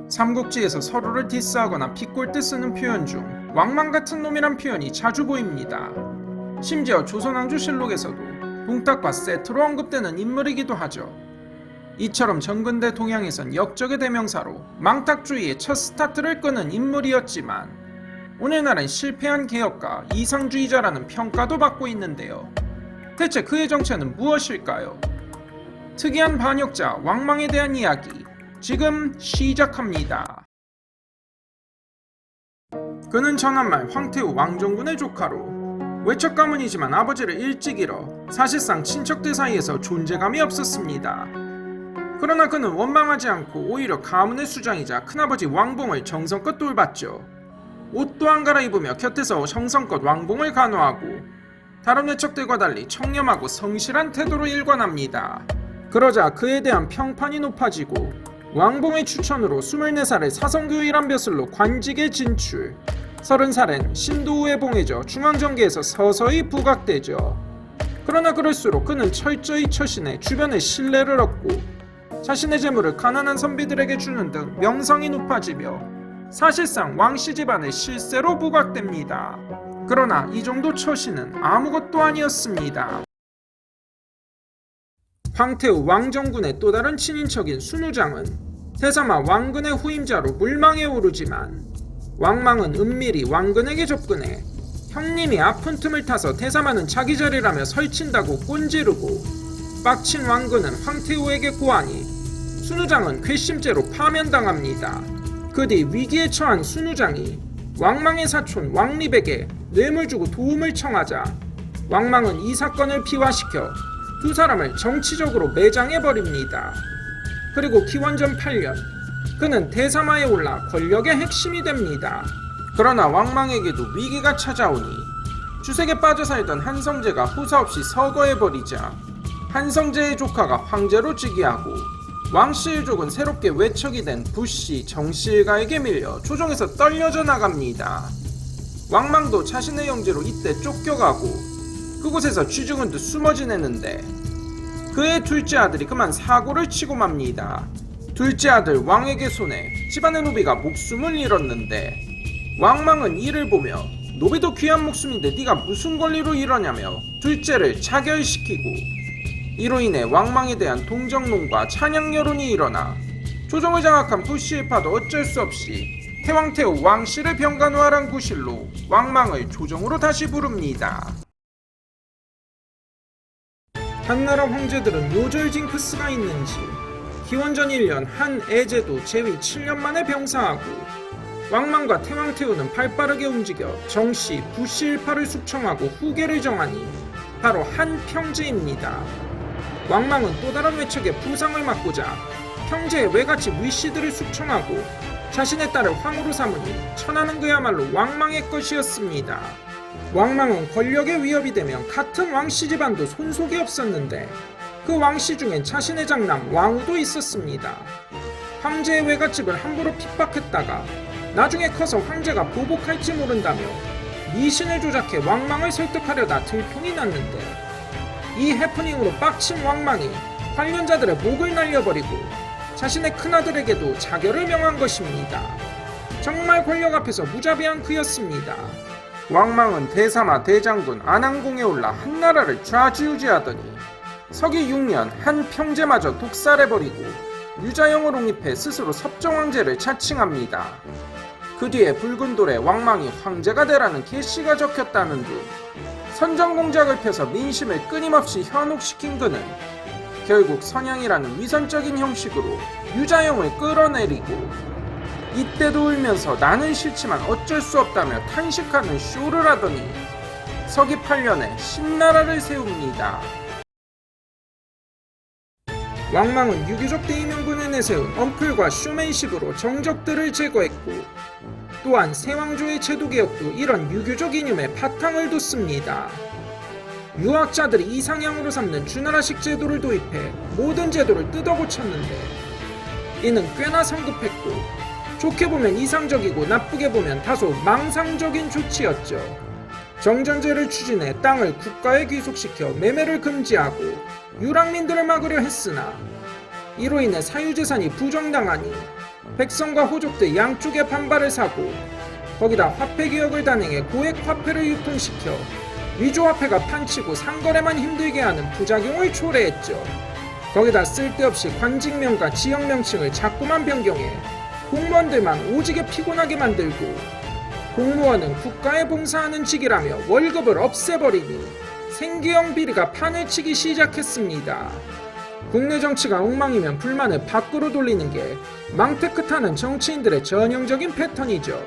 삼국지에서 서로를 디스하거나 비꼴 때 쓰는 표현 중 왕망 같은 놈이란 표현이 자주 보입니다. 심지어 조선왕조실록에서도 동탁과 세트로 언급되는 인물이기도 하죠. 이처럼 전근대 동양에선 역적의 대명사로 망탁주의의 첫 스타트를 끄는 인물이었지만 오늘날은 실패한 개혁가 이상주의자라는 평가도 받고 있는데요. 대체 그의 정체는 무엇일까요? 특이한 반역자 왕망에 대한 이야기 지금 시작합니다. 그는 전한말 황태후 왕정군의 조카로 외척 가문이지만 아버지를 일찍 잃어 사실상 친척들 사이에서 존재감이 없었습니다. 그러나 그는 원망하지 않고 오히려 가문의 수장이자 큰아버지 왕봉을 정성껏 돌봤죠. 옷도 안 갈아입으며 곁에서 정성껏 왕봉을 간호하고 다른 외척들과 달리 청렴하고 성실한 태도로 일관합니다. 그러자 그에 대한 평판이 높아지고 왕봉의 추천으로 24살의 사성교일한 벼슬로 관직에 진출, 30살엔 신도우에 봉해져 중앙정계에서 서서히 부각되죠. 그러나 그럴수록 그는 철저히 처신해 주변의 신뢰를 얻고 자신의 재물을 가난한 선비들에게 주는 등 명성이 높아지며 사실상 왕씨 집안의 실세로 부각됩니다. 그러나 이 정도 처신은 아무것도 아니었습니다. 황태후 왕정군의 또 다른 친인척인 순우장은 대사마 왕근의 후임자로 물망에 오르지만 왕망은 은밀히 왕근에게 접근해 형님이 아픈 틈을 타서 대사마는 자기 자리라며 설친다고 꼰지르고 빡친 왕근은 황태후에게 고하니 순우장은 괘씸죄로 파면당합니다. 그 뒤 위기에 처한 순우장이 왕망의 사촌 왕립에게 뇌물 주고 도움을 청하자 왕망은 이 사건을 비화시켜 두 사람을 정치적으로 매장해버립니다. 그리고 기원전 8년 그는 대사마에 올라 권력의 핵심이 됩니다. 그러나 왕망에게도 위기가 찾아오니 주색에 빠져 살던 한성재가 후사 없이 서거해버리자 한성재의 조카가 황제로 즉위하고 왕씨 일족은 새롭게 외척이 된 부씨 정씨일가에게 밀려 조정에서 떨려져 나갑니다. 왕망도 자신의 영재로 이때 쫓겨가고 그곳에서 취중은 듯 숨어 지내는데 그의 둘째 아들이 그만 사고를 치고 맙니다. 둘째 아들 왕에게 손해 집안의 노비가 목숨을 잃었는데 왕망은 이를 보며 노비도 귀한 목숨인데 네가 무슨 권리로 이러냐며 둘째를 자결시키고 이로 인해 왕망에 대한 동정론과 찬양 여론이 일어나 조정을 장악한 부시일파도 어쩔 수 없이 태왕태후 왕씨를 병간호하란 구실로 왕망을 조정으로 다시 부릅니다. 한나라 황제들은 요절 징크스가 있는지 기원전 1년 한 애제도 재위 7년 만에 병사하고 왕망과 태왕태후는 발빠르게 움직여 정씨, 부시일파를 숙청하고 후계를 정하니 바로 한평제입니다. 왕망은 또 다른 외척의 부상을 막고자 평제의 외가치 위씨들을 숙청하고 자신의 딸을 황후로 삼으니 천하는 그야말로 왕망의 것이었습니다. 왕망은 권력의 위협이 되면 같은 왕씨 집안도 손속이 없었는데 그 왕씨 중엔 자신의 장남 왕후도 있었습니다. 황제의 외갓집을 함부로 핍박했다가 나중에 커서 황제가 보복할지 모른다며 미신을 조작해 왕망을 설득하려다 들통이 났는데 이 해프닝으로 빡친 왕망이 관련자들의 목을 날려버리고 자신의 큰아들에게도 자결을 명한 것입니다. 정말 권력 앞에서 무자비한 그였습니다. 왕망은 대사마 대장군 안항공에 올라 한나라를 좌지우지하더니 서기 6년 한평제마저 독살해버리고 유자영을 옹립해 스스로 섭정왕제를 자칭합니다. 그 뒤에 붉은 돌에 왕망이 황제가 되라는 계시가 적혔다는 둥 선전공작을 펴서 민심을 끊임없이 현혹시킨 그는 결국 선양이라는 위선적인 형식으로 유자영을 끌어내리고 이때도 울면서 나는 싫지만 어쩔 수 없다며 탄식하는 쇼를 하더니 서기 8년에 신나라를 세웁니다. 왕망은 유교적 대의명분을 내세운 언플과 쇼맨십으로 정적들을 제거했고 또한 세왕조의 제도개혁도 이런 유교적 이념에 바탕을 뒀습니다. 유학자들이 이상향으로 삼는 주나라식 제도를 도입해 모든 제도를 뜯어고쳤는데 이는 꽤나 성급했고 좋게 보면 이상적이고 나쁘게 보면 다소 망상적인 조치였죠. 정전제를 추진해 땅을 국가에 귀속시켜 매매를 금지하고 유랑민들을 막으려 했으나 이로 인해 사유재산이 부정당하니 백성과 호족들 양쪽의 반발을 사고 거기다 화폐개혁을 단행해 고액 화폐를 유통시켜 위조화폐가 판치고 상거래만 힘들게 하는 부작용을 초래했죠. 거기다 쓸데없이 관직명과 지역명칭을 자꾸만 변경해 공무원들만 오지게 피곤하게 만들고 공무원은 국가에 봉사하는 직이라며 월급을 없애버리니 생계형 비리가 판을 치기 시작했습니다. 국내 정치가 엉망이면 불만을 밖으로 돌리는 게 망테크 타는 정치인들의 전형적인 패턴이죠.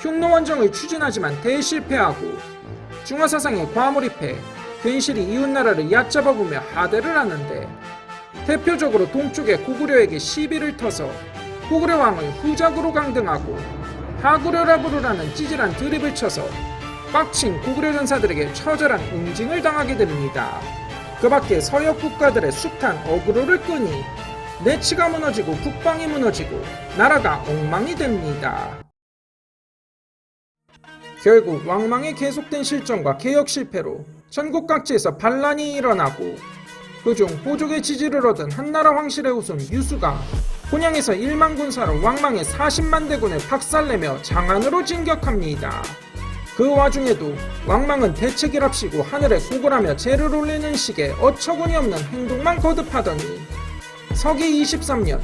흉노원정을 추진하지만 대실패하고 중화사상에 과몰입해 괜시리 이웃나라를 얕잡아보며 하대를 하는데 대표적으로 동쪽의 고구려에게 시비를 터서 고구려 왕을 후작으로 강등하고 하구려라 부르라는 찌질한 드립을 쳐서 빡친 고구려 전사들에게 처절한 응징을 당하게 됩니다. 그 밖에 서역 국가들의 숱한 어그로를 끄니 내치가 무너지고 국방이 무너지고 나라가 엉망이 됩니다. 결국 왕망의 계속된 실정과 개혁 실패로 전국 각지에서 반란이 일어나고 그중 호족의 지지를 얻은 한나라 황실의 후손 유수가 곤양에서 1만 군사로 왕망의 40만 대군을 박살내며 장안으로 진격합니다. 그 와중에도 왕망은 대책이랍시고 하늘에 고글하며 재를 올리는 식의 어처구니 없는 행동만 거듭하더니 서기 23년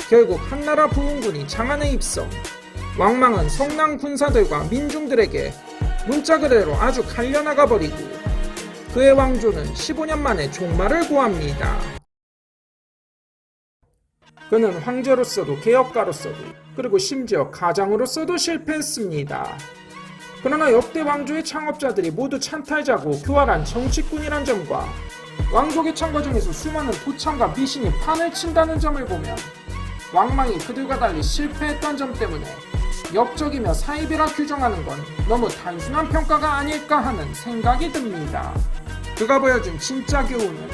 결국 한나라 부흥군이 장안에 입성. 왕망은 성남 군사들과 민중들에게 문자 그대로 아주 갈려나가 버리고 그의 왕조는 15년 만에 종말을 고합니다. 그는 황제로서도 개혁가로서도 그리고 심지어 가장으로서도 실패했습니다. 그러나 역대 왕조의 창업자들이 모두 찬탈자고 교활한 정치꾼이란 점과 왕족의 창 과정에서 수많은 도청과 미신이 판을 친다는 점을 보면 왕망이 그들과 달리 실패했던 점 때문에 역적이며 사입이라 규정하는 건 너무 단순한 평가가 아닐까 하는 생각이 듭니다. 그가 보여준 진짜 교훈은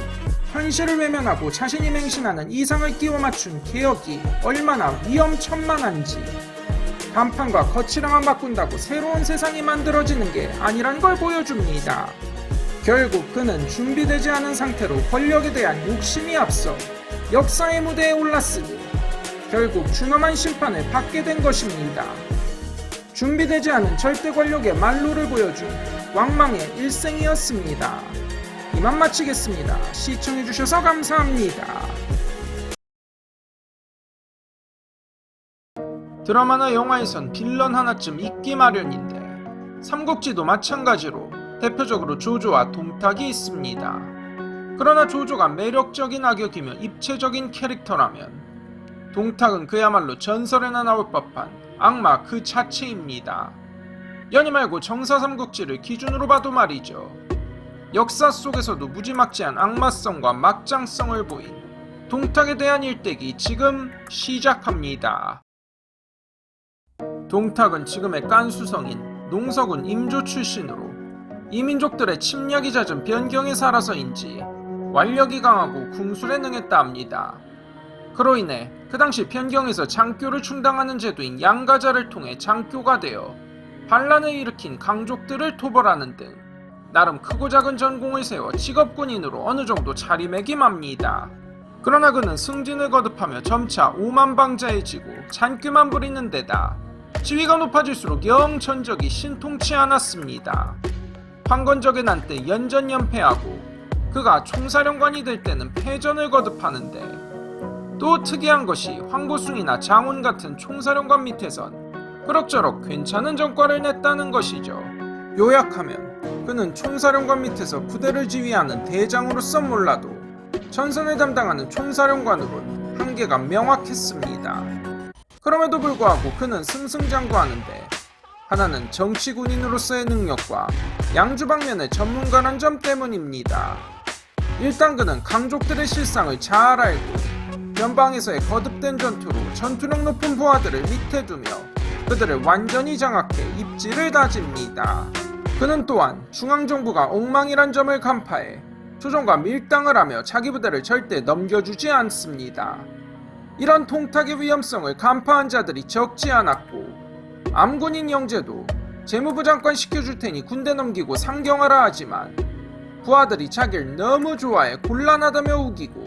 현실을 외면하고 자신이 맹신하는 이상을 끼워 맞춘 개혁이 얼마나 위험천만한지, 간판과 거칠함만 바꾼다고 새로운 세상이 만들어지는 게 아니란 걸 보여줍니다. 결국 그는 준비되지 않은 상태로 권력에 대한 욕심이 앞서 역사의 무대에 올랐으니 결국 준엄한 심판을 받게 된 것입니다. 준비되지 않은 절대 권력의 말로를 보여준 왕망의 일생이었습니다. 이만 마치겠습니다. 시청해주셔서 감사합니다. 드라마나 영화에선 빌런 하나쯤 있기 마련인데 삼국지도 마찬가지로 대표적으로 조조와 동탁이 있습니다. 그러나 조조가 매력적인 악역이며 입체적인 캐릭터라면 동탁은 그야말로 전설에나 나올 법한 악마 그 자체입니다. 연희 말고 정사삼국지를 기준으로 봐도 말이죠. 역사 속에서도 무지막지한 악마성과 막장성을 보인 동탁에 대한 일대기 지금 시작합니다. 동탁은 지금의 깐수성인 농서군 임조 출신으로 이민족들의 침략이 잦은 변경에 살아서인지 완력이 강하고 궁술에 능했다 합니다. 그로 인해 그 당시 변경에서 장교를 충당하는 제도인 양가자를 통해 장교가 되어 반란을 일으킨 강족들을 토벌하는 등 나름 크고 작은 전공을 세워 직업군인으로 어느 정도 자리매김합니다. 그러나 그는 승진을 거듭하며 점차 오만방자해지고 잔꾀만 부리는 데다 지위가 높아질수록 영 전적이 신통치 않았습니다. 황건적의 난때 연전연패하고 그가 총사령관이 될 때는 패전을 거듭하는데 또 특이한 것이 황보숭이나 장훈 같은 총사령관 밑에선 그럭저럭 괜찮은 전과를 냈다는 것이죠. 요약하면 그는 총사령관 밑에서 부대를 지휘하는 대장으로서 몰라도 전선을 담당하는 총사령관으론 한계가 명확했습니다. 그럼에도 불구하고 그는 승승장구하는데 하나는 정치군인으로서의 능력과 양주방면의 전문가란 점 때문입니다. 일단 그는 강족들의 실상을 잘 알고 변방에서의 거듭된 전투로 전투력 높은 부하들을 밑에 두며 그들을 완전히 장악해 입지를 다집니다. 그는 또한 중앙정부가 엉망이란 점을 간파해 조정과 밀당을 하며 자기 부대를 절대 넘겨주지 않습니다. 이런 통탁의 위험성을 간파한 자들이 적지 않았고 암군인 영제도 재무부 장관 시켜줄 테니 군대 넘기고 상경하라 하지만 부하들이 자기를 너무 좋아해 곤란하다며 우기고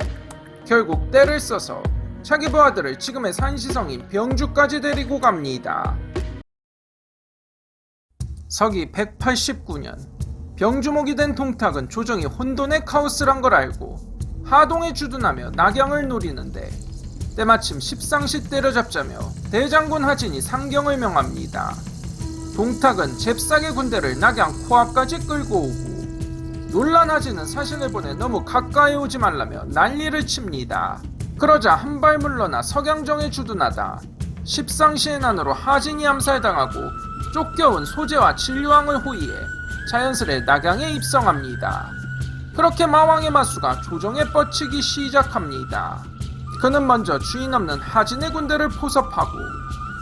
결국 때를 써서 자기 부하들을 지금의 산시성인 병주까지 데리고 갑니다. 서기 189년 병주목이 된 동탁은 조정이 혼돈의 카오스란 걸 알고 하동에 주둔하며 낙양을 노리는데 때마침 십상시 때려잡자며 대장군 하진이 상경을 명합니다. 동탁은 잽싸게 군대를 낙양 코앞까지 끌고 오고 놀란 하진은 사신을 보내 너무 가까이 오지 말라며 난리를 칩니다. 그러자 한 발 물러나 석양정에 주둔하다 십상시의 난으로 하진이 암살당하고 쫓겨온 소재와 진류왕을 호위해 자연스레 낙양에 입성합니다. 그렇게 마왕의 마수가 조정에 뻗치기 시작합니다. 그는 먼저 주인 없는 하진의 군대를 포섭하고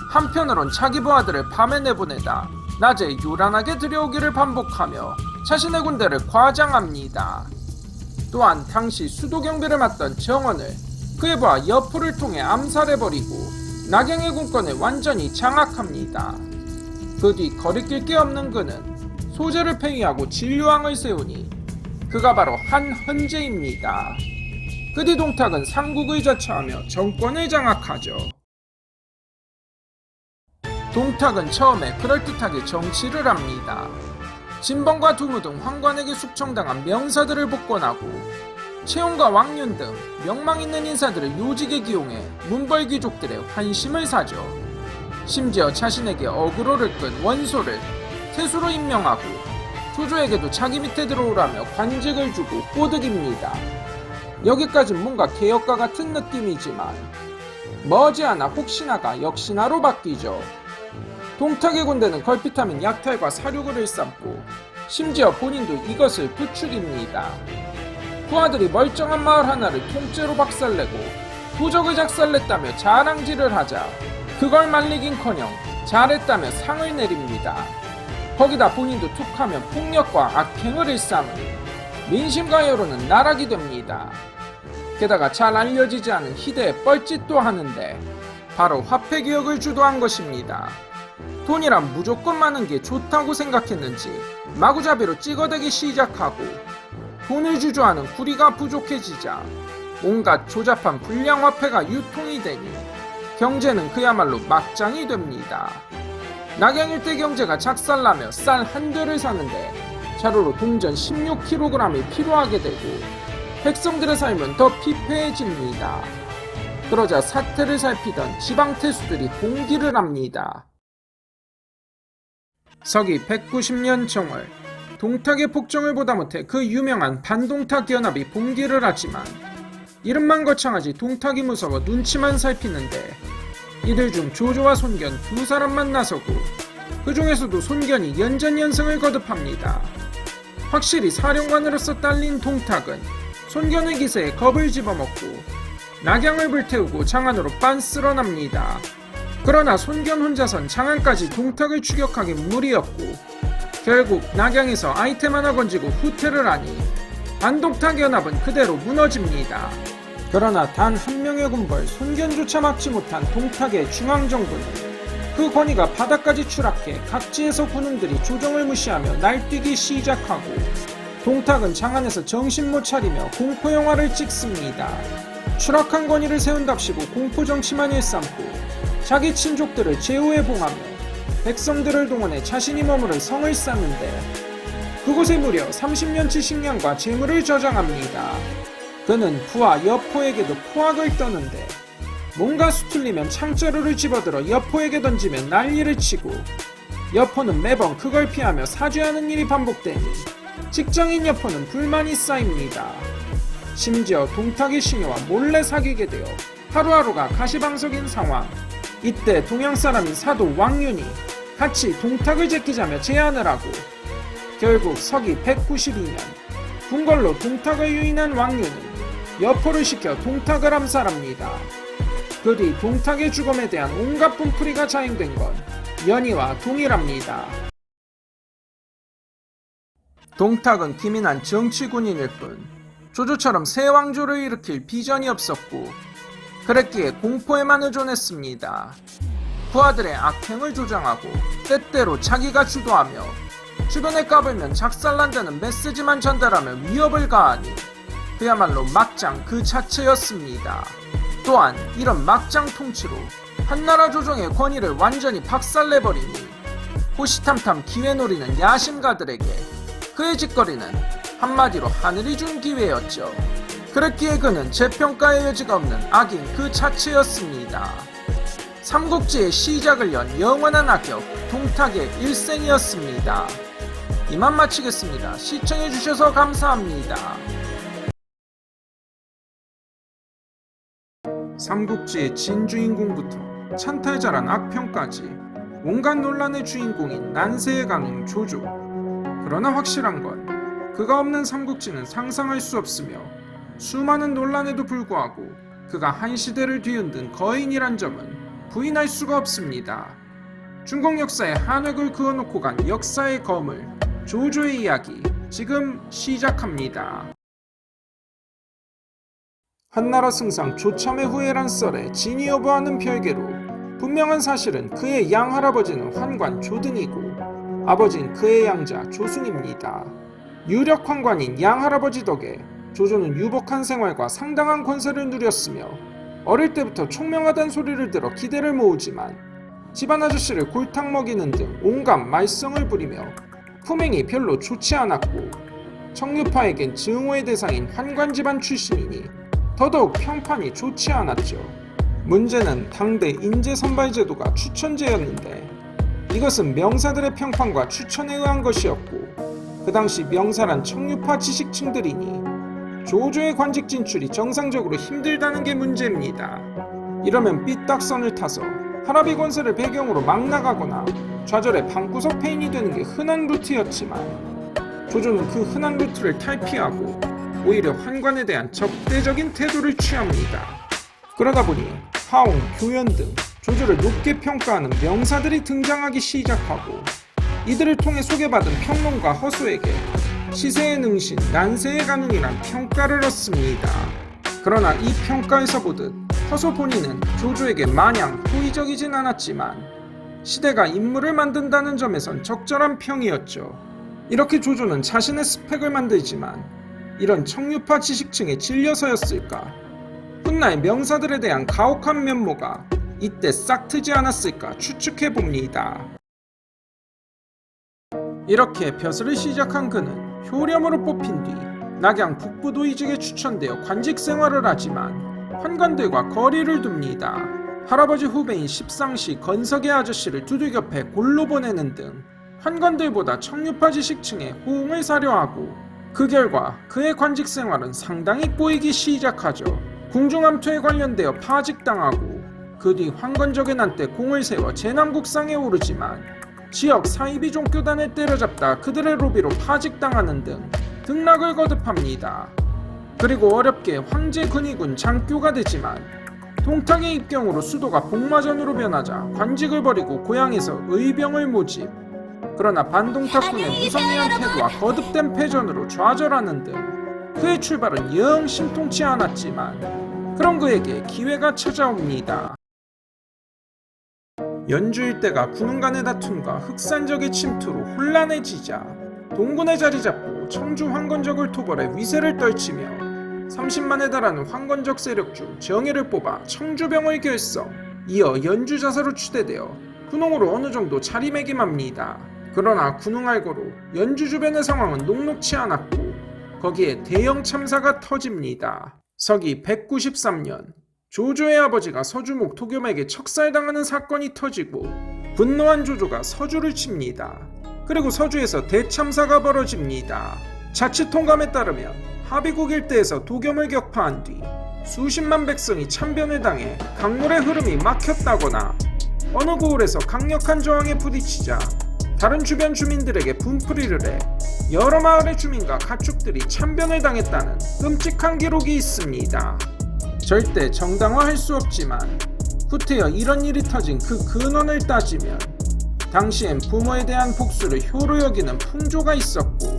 한편으론 자기 부하들을 밤에 내보내다 낮에 요란하게 들여오기를 반복하며 자신의 군대를 과장합니다. 또한 당시 수도 경비를 맡던 정원을 그의 부하 여포를 통해 암살해버리고 낙양의 군권을 완전히 장악합니다. 그 뒤 거리낄 게 없는 그는 소재를 폐위하고 진류왕을 세우니 그가 바로 한헌제입니다. 그 뒤 동탁은 삼국을 자처하며 정권을 장악하죠. 동탁은 처음에 그럴듯하게 정치를 합니다. 진범과 두무 등 황관에게 숙청당한 명사들을 복권하고 채용과 왕윤 등 명망 있는 인사들을 요직에 기용해 문벌 귀족들의 환심을 사죠. 심지어 자신에게 어그로를 끈 원소를 태수로 임명하고 조조에게도 자기 밑에 들어오라며 관직을 주고 꼬드깁니다. 여기까진 뭔가 개혁과 같은 느낌이지만 머지않아 혹시나가 역시나로 바뀌죠. 동탁의 군대는 걸핏하면 약탈과 사륙을 일삼고 심지어 본인도 이것을 부추깁니다. 부하들이 멀쩡한 마을 하나를 통째로 박살내고 도적을 작살냈다며 자랑질을 하자 그걸 말리긴커녕 잘했다며 상을 내립니다. 거기다 본인도 툭하면 폭력과 악행을 일삼으니 민심과 여론은 나락이 됩니다. 게다가 잘 알려지지 않은 희대의 뻘짓도 하는데 바로 화폐개혁을 주도한 것입니다. 돈이란 무조건 많은 게 좋다고 생각했는지 마구잡이로 찍어대기 시작하고 돈을 주저하는 구리가 부족해지자 온갖 조잡한 불량화폐가 유통이 되니 경제는 그야말로 막장이 됩니다. 낙양 일대 경제가 작살나며 쌀 한 대를 사는데 자루로 동전 16kg이 필요하게 되고 백성들의 삶은 더 피폐해집니다. 그러자 사태를 살피던 지방태수들이 공기를 합니다. 서기 190년 정월 동탁의 폭정을 보다 못해 그 유명한 반동탁 연합이 봉기를 하지만 이름만 거창하지 동탁이 무서워 눈치만 살피는데 이들 중 조조와 손견 두 사람만 나서고 그 중에서도 손견이 연전연승을 거듭합니다. 확실히 사령관으로서 딸린 동탁은 손견의 기세에 겁을 집어먹고 낙양을 불태우고 장안으로 빤스러납니다. 그러나 손견 혼자선 장안까지 동탁을 추격하기 무리였고 결국 낙양에서 아이템 하나 건지고 후퇴를 하니 반동탁 연합은 그대로 무너집니다. 그러나 단 한 명의 군벌 손견조차 막지 못한 동탁의 중앙정부는 그 권위가 바닥까지 추락해 각지에서 군웅들이 조정을 무시하며 날뛰기 시작하고 동탁은 장안에서 정신 못 차리며 공포영화를 찍습니다. 추락한 권위를 세운답시고 공포정치만 일삼고 자기 친족들을 제후에 봉하며 백성들을 동원해 자신이 머무를 성을 쌓는데 그곳에 무려 30년치 식량과 재물을 저장합니다. 그는 부하 여포에게도 포악을 떠는데 뭔가 수틀리면 창자루를 집어들어 여포에게 던지면 난리를 치고 여포는 매번 그걸 피하며 사죄하는 일이 반복되니 직장인 여포는 불만이 쌓입니다. 심지어 동탁의 시녀와 몰래 사귀게 되어 하루하루가 가시방석인 상황. 이때 동양 사람인 사도 왕윤이 같이 동탁을 제끼자며 제안을 하고 결국 서기 192년 궁궐로 동탁을 유인한 왕윤은 여포를 시켜 동탁을 암살합니다. 그 뒤 동탁의 죽음에 대한 온갖 분풀이가 자행된 건 연희와 동일합니다. 동탁은 기민한 정치군인일 뿐 조조처럼 새 왕조를 일으킬 비전이 없었고 그랬기에 공포에만 의존했습니다. 부하들의 악행을 조장하고 때때로 자기가 주도하며 주변에 까불면 작살난다는 메시지만 전달하며 위협을 가하니 그야말로 막장 그 자체였습니다. 또한 이런 막장 통치로 한나라 조정의 권위를 완전히 박살내버리니 호시탐탐 기회 노리는 야심가들에게 그의 짓거리는 한마디로 하늘이 준 기회였죠. 그랬기에 그는 재평가의 여지가 없는 악인 그 자체였습니다. 삼국지의 시작을 연 영원한 악역 동탁의 일생이었습니다. 이만 마치겠습니다. 시청해주셔서 감사합니다. 삼국지의 진주인공부터 찬탈자란 악평까지 온갖 논란의 주인공인 난세의 가문 조조. 그러나 확실한 건 그가 없는 삼국지는 상상할 수 없으며 수많은 논란에도 불구하고 그가 한 시대를 뒤흔든 거인이란 점은 부인할 수가 없습니다. 중국 역사에 한획을 그어놓고 간 역사의 거물 조조의 이야기 지금 시작합니다. 한나라 승상 조참의 후예란 썰에 진위 여부하는 별개로 분명한 사실은 그의 양할아버지는 환관 조등이고 아버진 그의 양자 조승입니다. 유력 환관인 양할아버지 덕에 조조는 유복한 생활과 상당한 권세를 누렸으며 어릴 때부터 총명하다는 소리를 들어 기대를 모으지만 집안 아저씨를 골탕 먹이는 등 온갖 말썽을 부리며 품행이 별로 좋지 않았고 청류파에겐 증오의 대상인 환관 집안 출신이니 더더욱 평판이 좋지 않았죠. 문제는 당대 인재 선발 제도가 추천제였는데 이것은 명사들의 평판과 추천에 의한 것이었고 그 당시 명사란 청류파 지식층들이니 조조의 관직 진출이 정상적으로 힘들다는 게 문제입니다. 이러면 삐딱선을 타서 하라비 권세를 배경으로 막 나가거나 좌절의 방구석 페인이 되는 게 흔한 루트였지만 조조는 그 흔한 루트를 탈피하고 오히려 환관에 대한 적대적인 태도를 취합니다. 그러다 보니 하옹, 교연 등 조조를 높게 평가하는 명사들이 등장하기 시작하고 이들을 통해 소개받은 평론가 허수에게 시세의 능신, 난세의 가능이란 평가를 얻습니다. 그러나 이 평가에서 보듯 허수 본인은 조조에게 마냥 호의적이진 않았지만 시대가 인물을 만든다는 점에선 적절한 평이었죠. 이렇게 조조는 자신의 스펙을 만들지만 이런 청류파 지식층에 질려서였을까? 훗날 명사들에 대한 가혹한 면모가 이때 싹 트지 않았을까 추측해봅니다. 이렇게 벼슬을 시작한 그는 효렴으로 뽑힌 뒤 낙양 북부도의직에 추천되어 관직 생활을 하지만 환관들과 거리를 둡니다. 할아버지 후배인 십상시 건석의 아저씨를 두들 곁에 골로 보내는 등 환관들보다 청류파 지식층에 호응을 사려 하고 그 결과 그의 관직 생활은 상당히 꼬이기 시작하죠. 궁중암투에 관련되어 파직당하고 그 뒤 환관적인 한때 공을 세워 제남국상에 오르지만 지역 사이비 종교단을 때려잡다 그들의 로비로 파직당하는 등 등락을 거듭합니다. 그리고 어렵게 황제 근위군 장교가 되지만 동탁의 입경으로 수도가 복마전으로 변하자 관직을 버리고 고향에서 의병을 모집. 그러나 반동탁군의 무성의한 태도와 거듭된 패전으로 좌절하는 등 그의 출발은 영 심통치 않았지만 그런 그에게 기회가 찾아옵니다. 연주 일대가 군웅 간의 다툼과 흑산적의 침투로 혼란해지자 동군에 자리 잡고 청주 황건적을 토벌해 위세를 떨치며 30만에 달하는 황건적 세력 중 정예를 뽑아 청주병을 결성. 이어 연주 자사로 추대되어 군웅으로 어느 정도 자리매김합니다. 그러나 군웅 알고로 연주 주변의 상황은 녹록치 않았고 거기에 대형 참사가 터집니다. 서기 193년 조조의 아버지가 서주목 도겸에게 척살당하는 사건이 터지고 분노한 조조가 서주를 칩니다. 그리고 서주에서 대참사가 벌어집니다. 자치 통감에 따르면 하비국 일대에서 도겸을 격파한 뒤 수십만 백성이 참변을 당해 강물의 흐름이 막혔다거나 어느 고을에서 강력한 저항에 부딪히자 다른 주변 주민들에게 분풀이를 해 여러 마을의 주민과 가축들이 참변을 당했다는 끔찍한 기록이 있습니다. 절대 정당화할 수 없지만 후태여 이런 일이 터진 그 근원을 따지면 당시엔 부모에 대한 복수를 효로 여기는 풍조가 있었고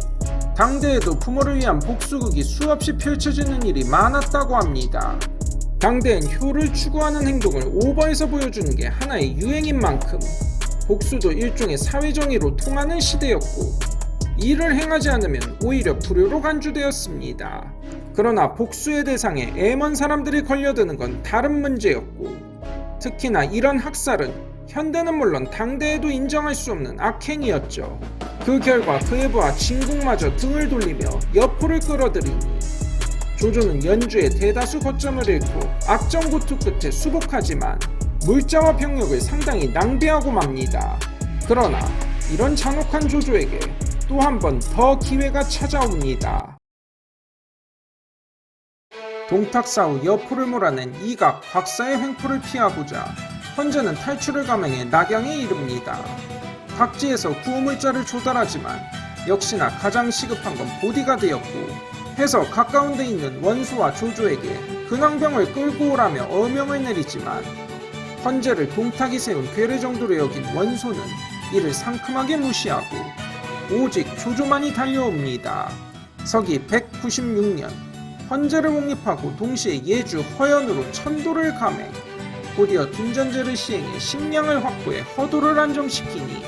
당대에도 부모를 위한 복수극이 수없이 펼쳐지는 일이 많았다고 합니다. 당대엔 효를 추구하는 행동을 오버해서 보여주는 게 하나의 유행인 만큼 복수도 일종의 사회정의로 통하는 시대였고 이를 행하지 않으면 오히려 불효로 간주되었습니다. 그러나 복수의 대상에 애먼 사람들이 걸려드는 건 다른 문제였고, 특히나 이런 학살은 현대는 물론 당대에도 인정할 수 없는 악행이었죠. 그 결과 그에브와 진국마저 등을 돌리며 여포를 끌어들이니 조조는 연주에 대다수 거점을 잃고 악정고투 끝에 수복하지만 물자와 병력을 상당히 낭비하고 맙니다. 그러나 이런 잔혹한 조조에게 또 한 번 더 기회가 찾아옵니다. 동탁사 후 여포를 몰아낸 이각 곽사의 횡포를 피하고자 헌제는 탈출을 감행해 낙양에 이릅니다. 각지에서 구호물자를 조달하지만 역시나 가장 시급한 건 보디가드였고, 해서 가까운 데 있는 원소와 조조에게 근황병을 끌고 오라며 어명을 내리지만 헌제를 동탁이 세운 괴뢰 정도로 여긴 원소는 이를 상큼하게 무시하고 오직 조조만이 달려옵니다. 서기 196년 헌제를 옹립하고 동시에 예주 허연으로 천도를 감행, 곧이어 둔전제를 시행해 식량을 확보해 허도를 안정시키니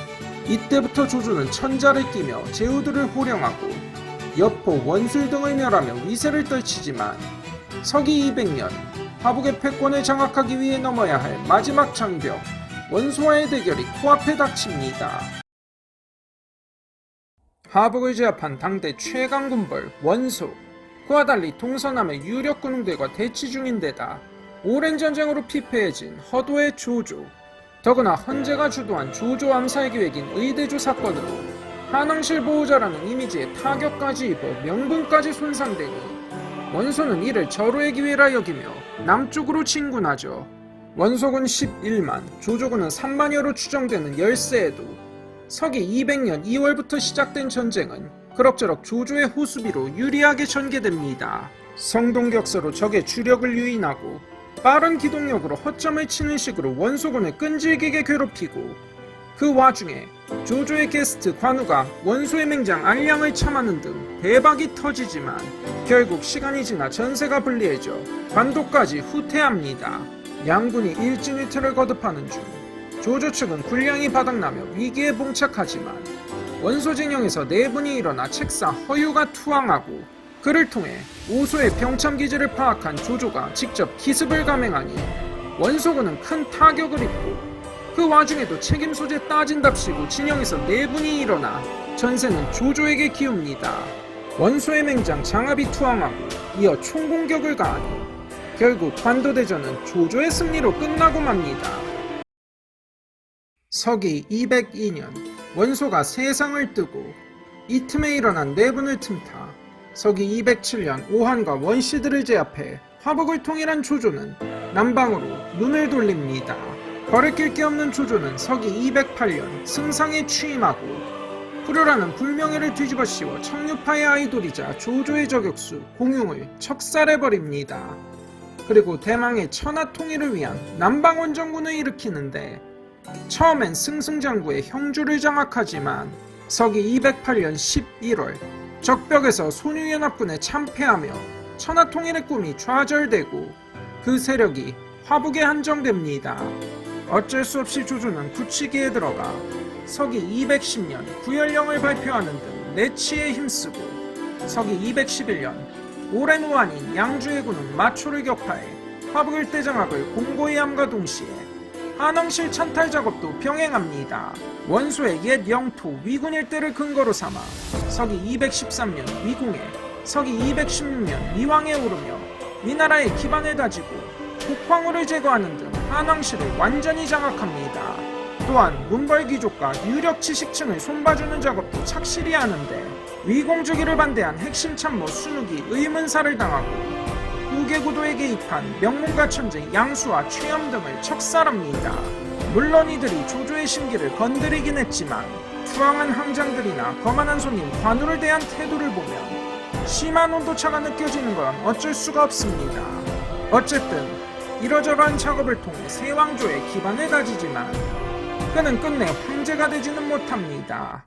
이때부터 조조는 천자를 끼며 제후들을 호령하고 여포, 원술 등을 멸하며 위세를 떨치지만 서기 200년 화북의 패권을 장악하기 위해 넘어야 할 마지막 장벽, 원소와의 대결이 코앞에 닥칩니다. 하북을 제압한 당대 최강 군벌 원소, 그와 달리 동서남의 유력 군웅들과 대치 중인 데다 오랜 전쟁으로 피폐해진 허도의 조조, 더구나 헌제가 주도한 조조 암살 계획인 의대조 사건으로 한왕실 보호자라는 이미지에 타격까지 입어 명분까지 손상되니 원소는 이를 절호의 기회라 여기며 남쪽으로 진군하죠. 원소군 11만, 조조군은 3만여로 추정되는 열세에도 서기 200년 2월부터 시작된 전쟁은 그럭저럭 조조의 호수비로 유리하게 전개됩니다. 성동격서로 적의 주력을 유인하고 빠른 기동력으로 허점을 치는 식으로 원소군을 끈질기게 괴롭히고, 그 와중에 조조의 게스트 관우가 원소의 맹장 알량을 참하는 등 대박이 터지지만 결국 시간이 지나 전세가 불리해져 관도까지 후퇴합니다. 양군이 일진일퇴를 거듭하는 중 조조 측은 군량이 바닥나며 위기에 봉착하지만 원소 진영에서 내분이 일어나 책사 허유가 투항하고, 그를 통해 오소의 병참기지를 파악한 조조가 직접 기습을 감행하니 원소군은 큰 타격을 입고, 그 와중에도 책임 소재 따진답시고 진영에서 내분이 일어나 전세는 조조에게 기웁니다. 원소의 맹장 장압이 투항하고 이어 총공격을 가하니 결국 관도대전은 조조의 승리로 끝나고 맙니다. 서기 202년 원소가 세상을 뜨고 이 틈에 일어난 내분을 틈타 서기 207년 오한과 원시들을 제압해 화북을 통일한 조조는 남방으로 눈을 돌립니다. 거리낄 게 없는 조조는 서기 208년 승상에 취임하고 후려라는 불명예를 뒤집어 씌워 청류파의 아이돌이자 조조의 저격수 공용을 척살해버립니다. 그리고 대망의 천하 통일을 위한 남방 원정군을 일으키는데 처음엔 승승장구의 형주를 장악하지만 서기 208년 11월 적벽에서 손유연합군에 참패하며 천하 통일의 꿈이 좌절되고 그 세력이 화북에 한정됩니다. 어쩔 수 없이 조조는 굳히기에 들어가 서기 210년 구열령을 발표하는 등 내치에 힘쓰고 서기 211년 오랜 우환인 양주의 군은 마초를 격파해 화북 일대 장악을 공고히 함과 동시에 한왕실 찬탈 작업도 병행합니다. 원소의 옛 영토 위군 일대를 근거로 삼아 서기 213년 위궁에 서기 216년 위왕에 오르며 위나라의 기반을 다지고 북황후를 제거하는 등 한왕실을 완전히 장악합니다. 또한 문벌귀족과 유력 지식층을 손봐주는 작업도 착실히 하는데 위공주기를 반대한 핵심 참모 순욱이 의문사를 당하고 후계구도에 개입한 명문가 천재 양수와 최염 등을 척살합니다. 물론 이들이 조조의 심기를 건드리긴 했지만 투항한 항장들이나 거만한 손님 관우를 대한 태도를 보면 심한 온도차가 느껴지는 건 어쩔 수가 없습니다. 어쨌든 이러저러한 작업을 통해 세왕조의 기반을 다지지만 그는 끝내 황제가 되지는 못합니다.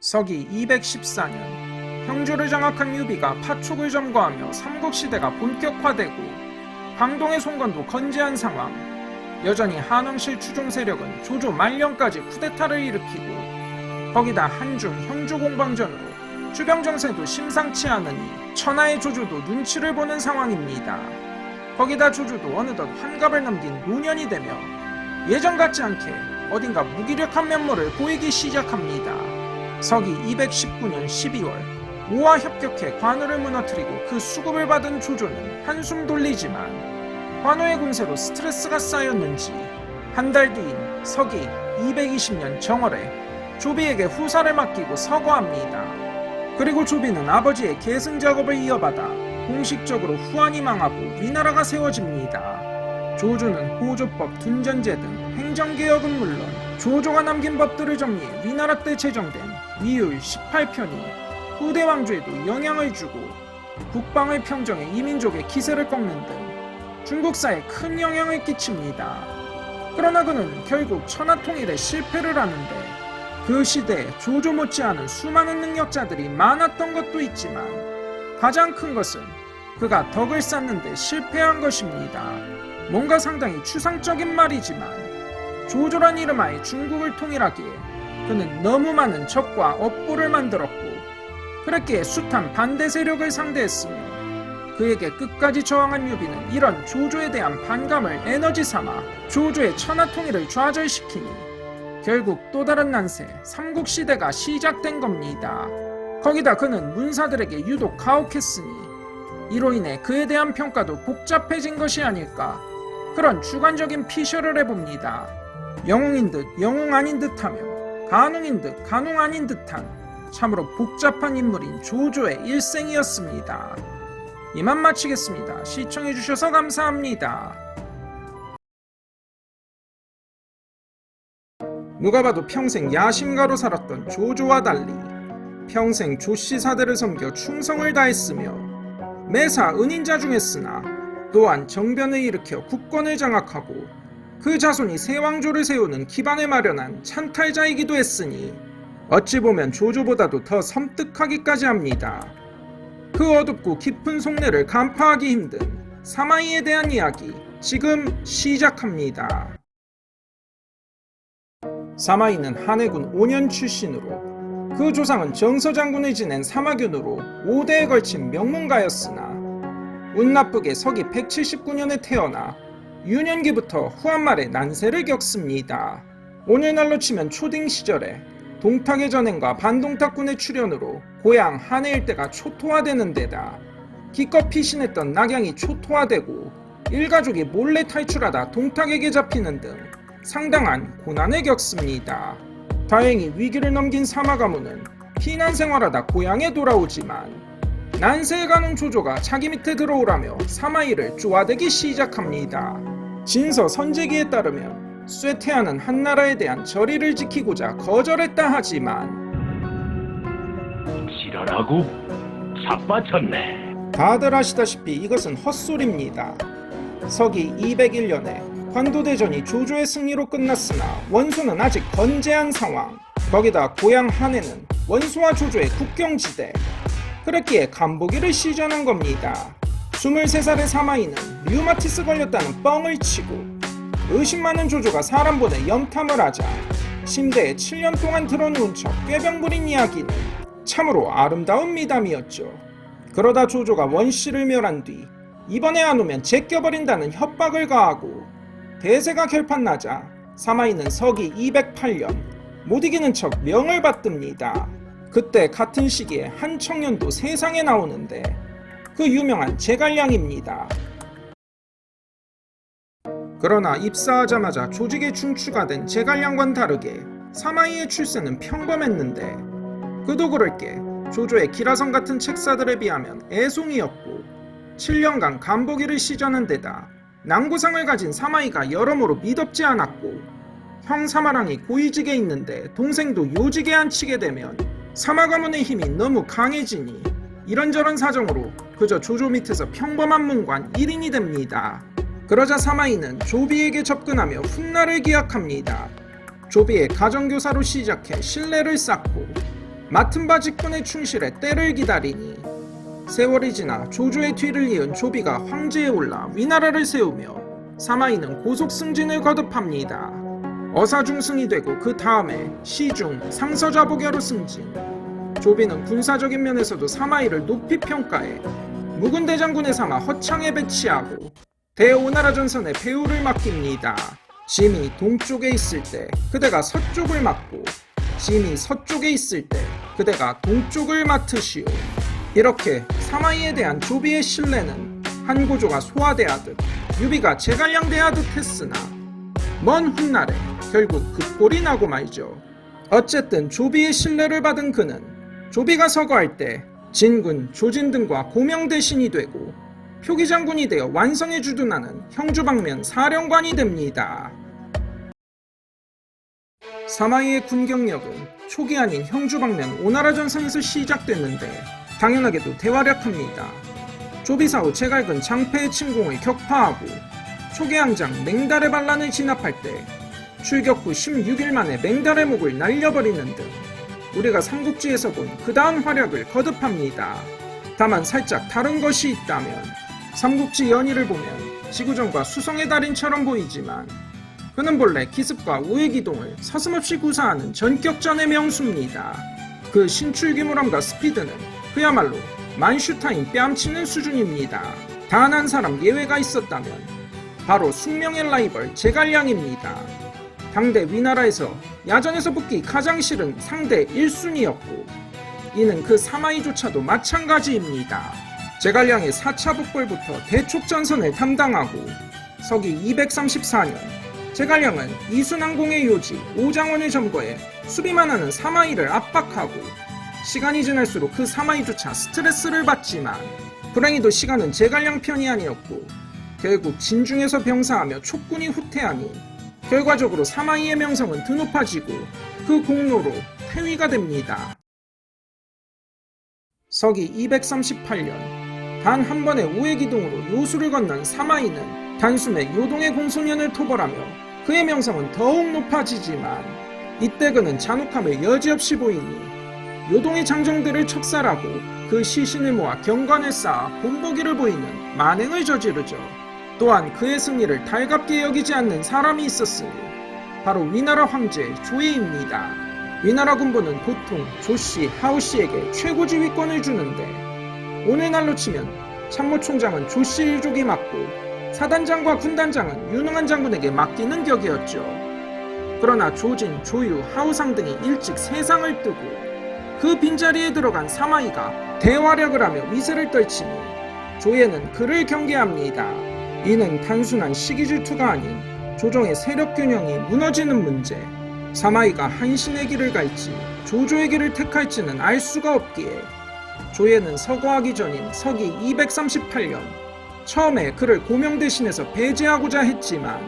서기 214년 형주를 장악한 유비가 파촉을 점거하며 삼국시대가 본격화되고 광동의 송건도 건재한 상황, 여전히 한왕실 추종 세력은 조조 말년까지 쿠데타를 일으키고 거기다 한중 형주 공방전으로 주병 정세도 심상치 않으니 천하의 조조도 눈치를 보는 상황입니다. 거기다 조조도 어느덧 환갑을 넘긴 노년이 되며 예전 같지 않게 어딘가 무기력한 면모를 보이기 시작합니다. 서기 219년 12월 오와 협격해 관우를 무너뜨리고 그 수급을 받은 조조는 한숨 돌리지만 관우의 공세로 스트레스가 쌓였는지 한 달 뒤인 서기 220년 정월에 조비에게 후사를 맡기고 서거합니다. 그리고 조비는 아버지의 계승 작업을 이어받아 공식적으로 후한이 망하고 위나라가 세워집니다. 조조는 호조법, 둔전제 등 행정개혁은 물론 조조가 남긴 법들을 정리해 위나라 때 제정된 위율 18편이 후대 왕조에도 영향을 주고 북방의 평정에 이민족의 기세를 꺾는 등 중국사에 큰 영향을 끼칩니다. 그러나 그는 결국 천하통일에 실패를 하는데 그 시대에 조조 못지않은 수많은 능력자들이 많았던 것도 있지만 가장 큰 것은 그가 덕을 쌓는 데 실패한 것입니다. 뭔가 상당히 추상적인 말이지만 조조란 이름하에 중국을 통일하기에 그는 너무 많은 적과 업보를 만들었고 그랬기에 숱한 반대 세력을 상대했으며 그에게 끝까지 저항한 유비는 이런 조조에 대한 반감을 에너지 삼아 조조의 천하통일을 좌절시키니 결국 또 다른 난세 삼국시대가 시작된 겁니다. 거기다 그는 문사들에게 유독 가혹했으니 이로 인해 그에 대한 평가도 복잡해진 것이 아닐까 그런 주관적인 피셜을 해봅니다. 영웅인 듯 영웅 아닌 듯하며 간웅인 듯 간웅 아닌 듯한 참으로 복잡한 인물인 조조의 일생이었습니다. 이만 마치겠습니다. 시청해주셔서 감사합니다. 누가 봐도 평생 야심가로 살았던 조조와 달리 평생 조씨 사대를 섬겨 충성을 다했으며 매사 은인자 중했으나 또한 정변을 일으켜 국권을 장악하고 그 자손이 새 왕조를 세우는 기반을 마련한 찬탈자이기도 했으니 어찌 보면 조조보다도 더 섬뜩하기까지 합니다. 그 어둡고 깊은 속내를 간파하기 힘든 사마이에 대한 이야기 지금 시작합니다. 사마이는 한해군 5년 출신으로 그 조상은 정서장군을 지낸 사마균으로 5대에 걸친 명문가였으나 운 나쁘게 서기 179년에 태어나 유년기부터 후한말에 난세를 겪습니다. 오늘날로 치면 초딩 시절에 동탁의 전행과 반동탁군의 출현으로 고향 한해 일대가 초토화되는 데다 기껏 피신했던 낙양이 초토화되고 일가족이 몰래 탈출하다 동탁에게 잡히는 등 상당한 고난을 겪습니다. 다행히 위기를 넘긴 사마 가문은 피난 생활하다 고향에 돌아오지만 난세에 가는 조조가 자기 밑에 들어오라며 사마이를 쪼아대기 시작합니다. 진서 선제기에 따르면 쇠퇴하는 한나라에 대한 절의를 지키고자 거절했다 하지만 지랄하고 자빠쳤네. 다들 아시다시피 이것은 헛소리입니다. 서기 201년에 관도대전이 조조의 승리로 끝났으나 원소는 아직 건재한 상황. 거기다 고향 한해는 원소와 조조의 국경지대. 그랬기에 간보기를 시전한 겁니다. 23살의 사마이는 류마티스 걸렸다는 뻥을 치고 의심 많은 조조가 사람 보내 염탐을 하자 침대에 7년 동안 들어누운 척 꾀병 부린 이야기는 참으로 아름다운 미담이었죠. 그러다 조조가 원씨를 멸한 뒤 이번에 안 오면 제껴버린다는 협박을 가하고 대세가 결판나자 사마이는 서기 208년 못 이기는 척 명을 받듭니다. 그때 같은 시기에 한 청년도 세상에 나오는데 그 유명한 제갈량입니다. 그러나 입사하자마자 조직에 중추가 된 제갈량과는 다르게 사마이의 출세는 평범했는데 그도 그럴 게 조조의 기라성 같은 책사들에 비하면 애송이었고 7년간 간보기를 시전한 데다 난고상을 가진 사마이가 여러모로 미덥지 않았고 형 사마랑이 고위직에 있는데 동생도 요직에 앉히게 되면 사마 가문의 힘이 너무 강해지니 이런저런 사정으로 그저 조조 밑에서 평범한 문관 1인이 됩니다. 그러자 사마이는 조비에게 접근하며 훗날을 기약합니다. 조비의 가정교사로 시작해 신뢰를 쌓고 맡은 바 직분에 충실해 때를 기다리니 세월이 지나 조조의 뒤를 이은 조비가 황제에 올라 위나라를 세우며 사마이는 고속 승진을 거듭합니다. 어사중승이 되고 그 다음에 시중 상서자복야로 승진, 조비는 군사적인 면에서도 사마이를 높이 평가해 묵은 대장군의 삼아 허창에 배치하고 대오나라 전선의 배후를 맡깁니다. 짐이 동쪽에 있을 때 그대가 서쪽을 맡고 짐이 서쪽에 있을 때 그대가 동쪽을 맡으시오. 이렇게 사마이에 대한 조비의 신뢰는 한 고조가 소화대하듯 유비가 제갈량대하듯 했으나 먼 훗날에 결국 그 꼴이 나고 말죠. 어쨌든 조비의 신뢰를 받은 그는 조비가 서거할 때 진군, 조진 등과 고명대신이 되고 표기장군이 되어 완성에 주둔하는 형주방면 사령관이 됩니다. 사마이의 군경력은 초기 아닌 형주방면 오나라 전선에서 시작됐는데 당연하게도 대활약합니다. 조비사후 제갈근 장패의 침공을 격파하고 초계항장 맹달의 반란을 진압할 때 출격 후 16일 만에 맹달의 목을 날려버리는 등 우리가 삼국지에서 본 그 다음 활약을 거듭합니다. 다만 살짝 다른 것이 있다면 삼국지 연의를 보면 지구전과 수성의 달인처럼 보이지만 그는 본래 기습과 우회기동을 서슴없이 구사하는 전격전의 명수입니다. 그 신출귀물함과 스피드는 그야말로 만슈타인 뺨치는 수준입니다. 단 한 사람 예외가 있었다면 바로 숙명의 라이벌 제갈량입니다. 당대 위나라에서 야전에서 붙기 가장 싫은 상대 1순위였고 이는 그 사마이조차도 마찬가지입니다. 제갈량의 4차 북벌부터 대촉전선을 담당하고 서기 234년 제갈량은 이순항공의 요지 오장원을 점거해 수비만 하는 사마이를 압박하고 시간이 지날수록 그 사마이조차 스트레스를 받지만 불행히도 시간은 제갈량 편이 아니었고 결국 진중에서 병사하며 촉군이 후퇴하니 결과적으로 사마이의 명성은 드높아지고 그 공로로 퇴위가 됩니다. 서기 238년 단 한 번의 우회기동으로 요수를 건넌 사마이는 단숨에 요동의 공소년을 토벌하며 그의 명성은 더욱 높아지지만 이때 그는 잔혹함을 여지없이 보이니 요동의 장정들을 척살하고 그 시신을 모아 경관을 쌓아 본보기를 보이는 만행을 저지르죠. 또한 그의 승리를 달갑게 여기지 않는 사람이 있었으니 바로 위나라 황제 조예입니다. 위나라 군부는 보통 조씨, 하우씨에게 최고 지휘권을 주는데 오늘날로 치면 참모총장은 조씨 일족이 맡고 사단장과 군단장은 유능한 장군에게 맡기는 격이었죠. 그러나 조진, 조유, 하우상 등이 일찍 세상을 뜨고 그 빈자리에 들어간 사마이가 대활약을 하며 위세를 떨치니 조예는 그를 경계합니다. 이는 단순한 시기 질투가 아닌 조정의 세력 균형이 무너지는 문제. 사마이가 한신의 길을 갈지 조조의 길을 택할지는 알 수가 없기에 조예는 서거하기 전인 서기 238년 처음에 그를 고명대신에서 배제하고자 했지만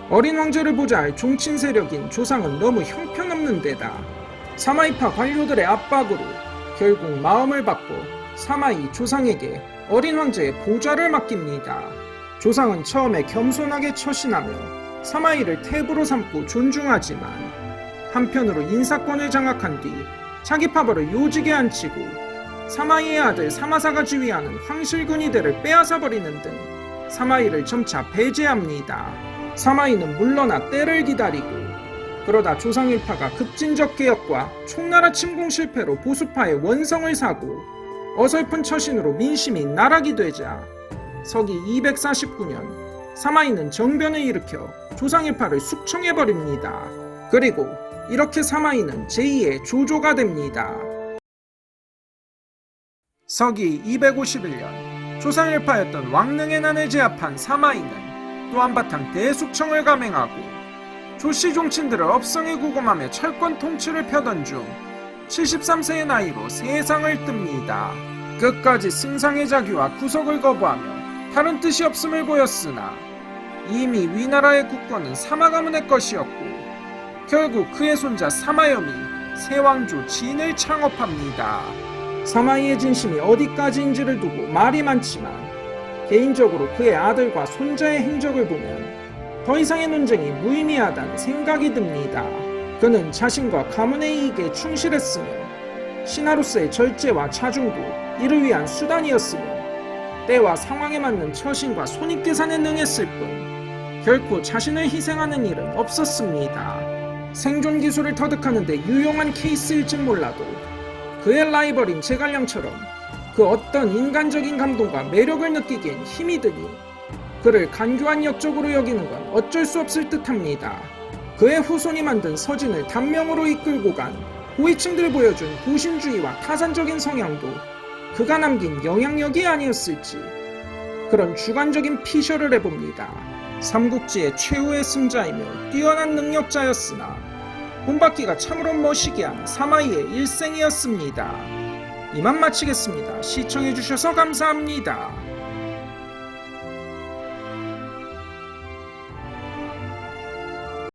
어린 왕조를 보자 할 종친 세력인 조상은 너무 형편없는 데다 사마이파 관료들의 압박으로 결국 마음을 바꿔 사마이 조상에게 어린 황제의 보좌를 맡깁니다. 조상은 처음에 겸손하게 처신하며 사마이를 태부로 삼고 존중하지만 한편으로 인사권을 장악한 뒤 자기 파벌을 요직에 앉히고 사마이의 아들 사마사가 지휘하는 황실근위대를 빼앗아버리는 등 사마이를 점차 배제합니다. 사마이는 물러나 때를 기다리고 그러다 조상일파가 급진적 개혁과 총나라 침공 실패로 보수파의 원성을 사고 어설픈 처신으로 민심이 나락이 되자 서기 249년 사마이는 정변을 일으켜 조상일파를 숙청해버립니다. 그리고 이렇게 사마이는 제2의 조조가 됩니다. 서기 251년 조상일파였던 왕릉의 난을 제압한 사마이는 또 한바탕 대숙청을 감행하고 조씨 종친들을 업성에 구금하며 철권 통치를 펴던 중 73세의 나이로 세상을 뜹니다. 끝까지 승상의 자규와 구속을 거부하며 다른 뜻이 없음을 보였으나 이미 위나라의 국권은 사마 가문의 것이었고 결국 그의 손자 사마염이 세왕조 진을 창업합니다. 사마이의 진심이 어디까지인지를 두고 말이 많지만 개인적으로 그의 아들과 손자의 행적을 보면 더 이상의 논쟁이 무의미하다는 생각이 듭니다. 그는 자신과 가문의 이익에 충실했으며 신하로서의 절제와 차중도 이를 위한 수단이었으며 때와 상황에 맞는 처신과 손익계산에 능했을 뿐 결코 자신을 희생하는 일은 없었습니다. 생존 기술을 터득하는 데 유용한 케이스일진 몰라도 그의 라이벌인 제갈량처럼 그 어떤 인간적인 감동과 매력을 느끼기엔 힘이 드니 그를 간교한 역적으로 여기는 건 어쩔 수 없을 듯합니다. 그의 후손이 만든 서진을 단명으로 이끌고 간 호위층들 보여준 보신주의와 타산적인 성향도 그가 남긴 영향력이 아니었을지 그런 주관적인 피셜을 해봅니다. 삼국지의 최후의 승자이며 뛰어난 능력자였으나 본받기가 참으로 멋이게 한 사마이의 일생이었습니다. 이만 마치겠습니다. 시청해주셔서 감사합니다.